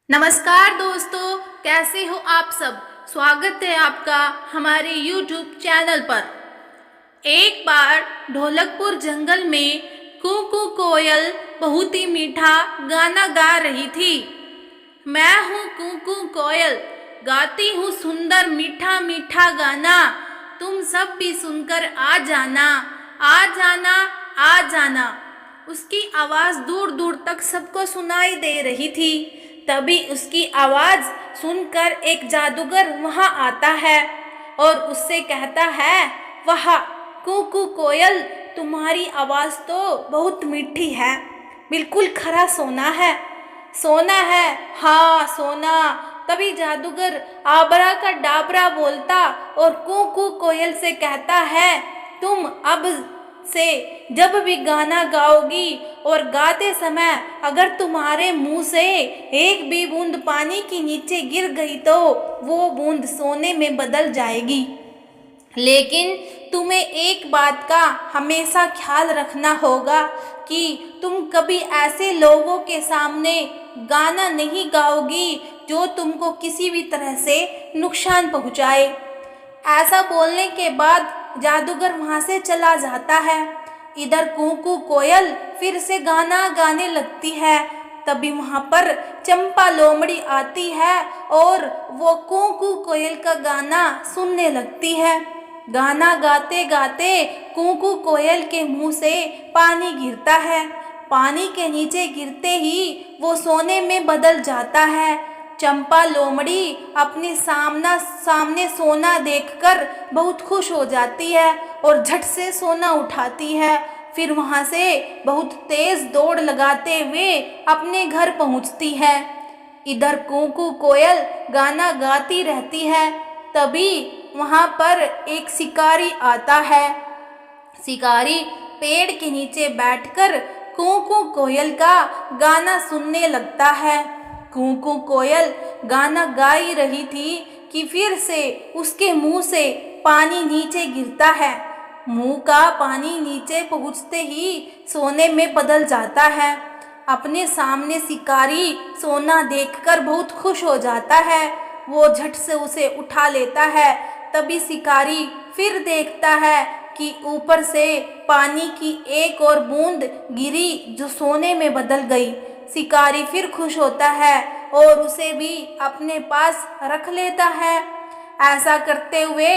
नमस्कार दोस्तों, कैसे हो आप सब। स्वागत है आपका हमारे YouTube चैनल पर। एक बार ढोलकपुर जंगल में कू कोयल बहुत ही मीठा गाना गा रही थी। मैं हूँ कू कोयल, गाती हूँ सुंदर मीठा मीठा गाना। तुम सब भी सुनकर आ जाना, आ जाना, आ जाना। उसकी आवाज़ दूर दूर तक सबको सुनाई दे रही थी। तभी उसकी आवाज़ सुनकर एक जादूगर वहाँ आता है और उससे कहता है, वाह कू कोयल, तुम्हारी आवाज़ तो बहुत मीठी है, बिल्कुल खरा सोना है। सोना है, हाँ सोना। तभी जादूगर आबरा का डाबरा बोलता और कू कोयल से कहता है, तुम अब से जब भी गाना गाओगी और गाते समय अगर तुम्हारे मुंह से एक भी बूंद पानी के नीचे गिर गई तो वो बूंद सोने में बदल जाएगी। लेकिन तुम्हें एक बात का हमेशा ख्याल रखना होगा कि तुम कभी ऐसे लोगों के सामने गाना नहीं गाओगी जो तुमको किसी भी तरह से नुकसान पहुंचाए। ऐसा बोलने के बाद जादूगर वहाँ से चला जाता है। इधर कू कोयल फिर से गाना गाने लगती है। तभी वहाँ पर चंपा लोमड़ी आती है और वो कू कोयल का गाना सुनने लगती है। गाना गाते गाते कू कोयल के मुंह से पानी गिरता है। पानी के नीचे गिरते ही वो सोने में बदल जाता है। चंपा लोमड़ी अपने सामने सोना देखकर बहुत खुश हो जाती है और झट से सोना उठाती है। फिर वहाँ से बहुत तेज दौड़ लगाते हुए अपने घर पहुँचती है। इधर कू कोयल गाना गाती रहती है। तभी वहाँ पर एक शिकारी आता है। शिकारी पेड़ के नीचे बैठकर कू कोयल का गाना सुनने लगता है। कू कोयल गाना गा ही रही थी कि फिर से उसके मुंह से पानी नीचे गिरता है। मुंह का पानी नीचे पहुँचते ही सोने में बदल जाता है। अपने सामने शिकारी सोना देखकर बहुत खुश हो जाता है। वो झट से उसे उठा लेता है। तभी शिकारी फिर देखता है कि ऊपर से पानी की एक और बूंद गिरी जो सोने में बदल गई। शिकारी फिर खुश होता है और उसे भी अपने पास रख लेता है। ऐसा करते हुए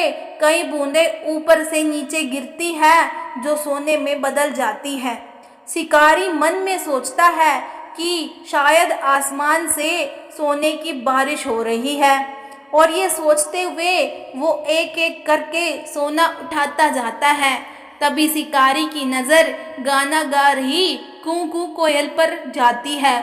कई बूंदें ऊपर से नीचे गिरती है जो सोने में बदल जाती है। शिकारी मन में सोचता है कि शायद आसमान से सोने की बारिश हो रही है और ये सोचते हुए वो एक एक करके सोना उठाता जाता है। तभी शिकारी की नज़र गाना गा रही कू कोयल पर जाती है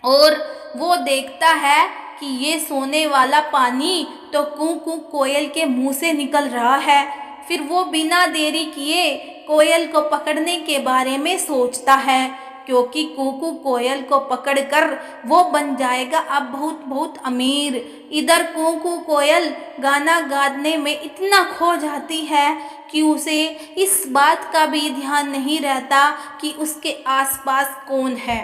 और वो देखता है कि ये सोने वाला पानी तो कू कोयल के मुंह से निकल रहा है। फिर वो बिना देरी किए कोयल को पकड़ने के बारे में सोचता है, क्योंकि कू कोयल को पकड़कर वो बन जाएगा अब बहुत बहुत अमीर। इधर कू कोयल गाना गाने में इतना खो जाती है कि उसे इस बात का भी ध्यान नहीं रहता कि उसके आसपास कौन है।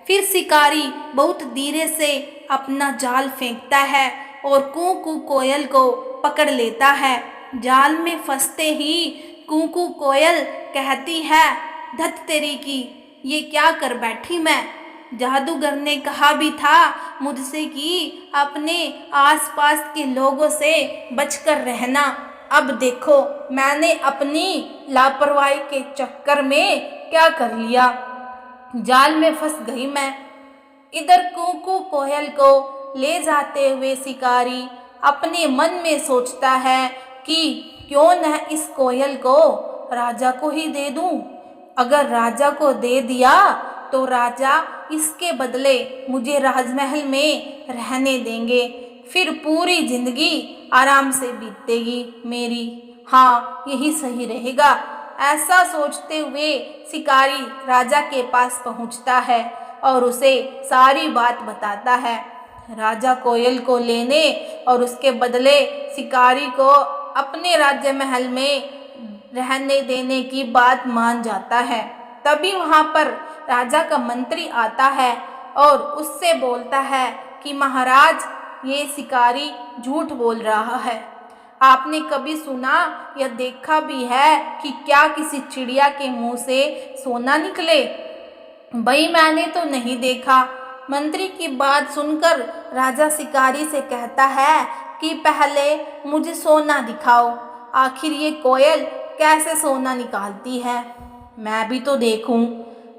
फिर शिकारी बहुत धीरे से अपना जाल फेंकता है और कू कोयल को पकड़ लेता है। जाल में फंसते ही कू कोयल कहती है, धत तेरी की, ये क्या कर बैठी मैं। जादूगर ने कहा भी था मुझसे कि अपने आसपास के लोगों से बचकर रहना। अब देखो मैंने अपनी लापरवाही के चक्कर में क्या कर लिया, जाल में फंस गई मैं। इधर कू कोयल को ले जाते हुए शिकारी अपने मन में सोचता है कि क्यों न इस कोयल को राजा को ही दे दूं। अगर राजा को दे दिया तो राजा इसके बदले मुझे राजमहल में रहने देंगे, फिर पूरी जिंदगी आराम से बीतेगी मेरी। हाँ यही सही रहेगा। ऐसा सोचते हुए शिकारी राजा के पास पहुंचता है और उसे सारी बात बताता है। राजा कोयल को लेने और उसके बदले शिकारी को अपने राज्य महल में रहने देने की बात मान जाता है। तभी वहाँ पर राजा का मंत्री आता है और उससे बोलता है कि महाराज ये शिकारी झूठ बोल रहा है। आपने कभी सुना या देखा भी है कि क्या किसी चिड़िया के मुंह से सोना निकले? भाई मैंने तो नहीं देखा। मंत्री की बात सुनकर राजा शिकारी से कहता है कि पहले मुझे सोना दिखाओ, आखिर ये कोयल कैसे सोना निकालती है, मैं भी तो देखूं।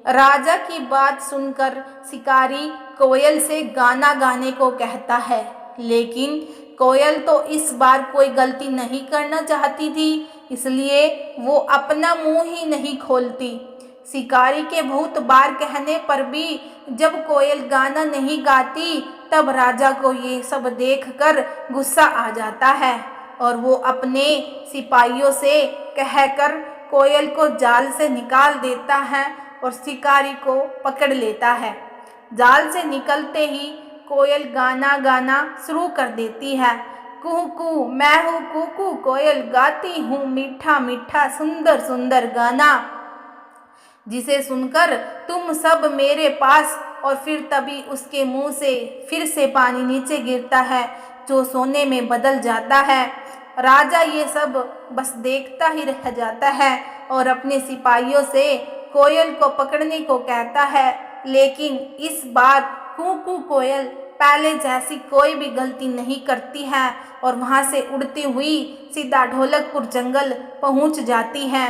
राजा की बात सुनकर शिकारी कोयल से गाना गाने को कहता है, लेकिन कोयल तो इस बार कोई गलती नहीं करना चाहती थी, इसलिए वो अपना मुंह ही नहीं खोलती। शिकारी के बहुत बार कहने पर भी जब कोयल गाना नहीं गाती, तब राजा को ये सब देखकर गुस्सा आ जाता है और वो अपने सिपाहियों से कहकर कोयल को जाल से निकाल देता है और शिकारी को पकड़ लेता है। जाल से निकलते ही कोयल गाना गाना शुरू कर देती है। कू कू मैं हूँ कुकू कोयल, गाती हूँ मीठा मीठा सुंदर सुंदर गाना, जिसे सुनकर तुम सब मेरे पास। और फिर तभी उसके मुंह से फिर से पानी नीचे गिरता है जो सोने में बदल जाता है। राजा ये सब बस देखता ही रह जाता है और अपने सिपाहियों से कोयल को पकड़ने को कहता है, लेकिन इस बार कू कोयल पहले जैसी कोई भी गलती नहीं करती है और वहाँ से उड़ती हुई सीधा ढोलकपुर जंगल पहुँच जाती है।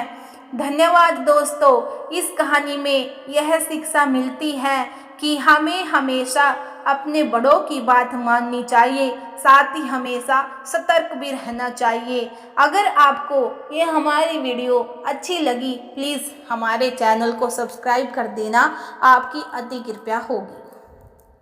धन्यवाद दोस्तों। इस कहानी में यह शिक्षा मिलती है कि हमें हमेशा अपने बड़ों की बात माननी चाहिए, साथ ही हमेशा सतर्क भी रहना चाहिए। अगर आपको ये हमारी वीडियो अच्छी लगी, प्लीज़ हमारे चैनल को सब्सक्राइब कर देना, आपकी अति कृपया होगी।